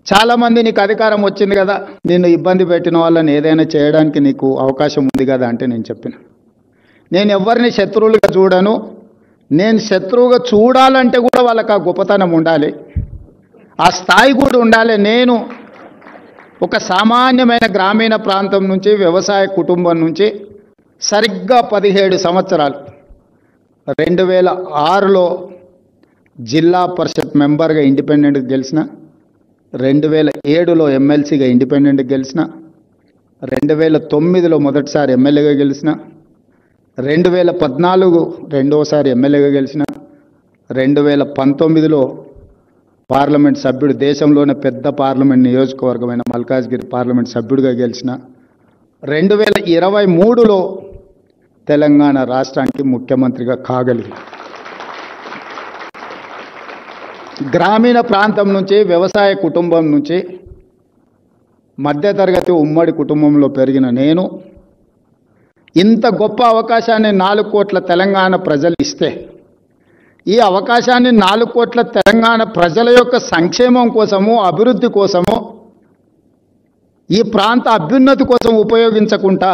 చాలామంది నీకు అధికారం వచ్చింది కదా, నిన్ను ఇబ్బంది పెట్టిన వాళ్ళని ఏదైనా చేయడానికి నీకు అవకాశం ఉంది కదా అంటే నేను చెప్పిన, నేను ఎవరిని శత్రువులుగా చూడను. నేను శత్రువుగా చూడాలంటే కూడా వాళ్ళకి ఆ గొప్పతనం ఉండాలి, ఆ స్థాయి కూడా ఉండాలి. నేను ఒక సామాన్యమైన గ్రామీణ ప్రాంతం నుంచి, వ్యవసాయ కుటుంబం నుంచి సరిగ్గా 17 సంవత్సరాలు 2006లో జిల్లా పరిషత్ మెంబర్గా ఇండిపెండెంట్గా గెలిచిన, 2007లో ఎమ్మెల్సీగా ఇండిపెండెంట్గా గెలిచిన, 2009లో మొదటిసారి ఎమ్మెల్యేగా గెలిచిన, 2014 రెండోసారి ఎమ్మెల్యేగా గెలిచిన, 2019లో పార్లమెంట్ సభ్యుడు, దేశంలోనే పెద్ద పార్లమెంట్ నియోజకవర్గమైన మల్కాజ్గిరి పార్లమెంట్ సభ్యుడిగా గెలిచిన, 2023లో తెలంగాణ రాష్ట్రానికి ముఖ్యమంత్రిగా కాగలిగింది. గ్రామీణ ప్రాంతం నుంచి, వ్యవసాయ కుటుంబం నుంచి, మధ్యతరగతి ఉమ్మడి కుటుంబంలో పెరిగిన నేను ఇంత గొప్ప అవకాశాన్ని 4 కోట్ల తెలంగాణ ప్రజలు ఇస్తే, ఈ అవకాశాన్ని 4 కోట్ల తెలంగాణ ప్రజల యొక్క సంక్షేమం కోసము, అభివృద్ధి కోసము, ఈ ప్రాంత అభ్యున్నతి కోసం ఉపయోగించకుండా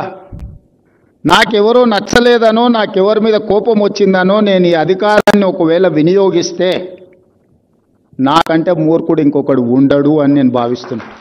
నాకెవరో నచ్చలేదనో, నాకెవరి మీద కోపం వచ్చిందనో నేను ఈ అధికారాన్ని ఒకవేళ వినియోగిస్తే నాకంటే మూర్ఖుడు ఇంకొకడు ఉండడు అని నేను భావిస్తున్నాను.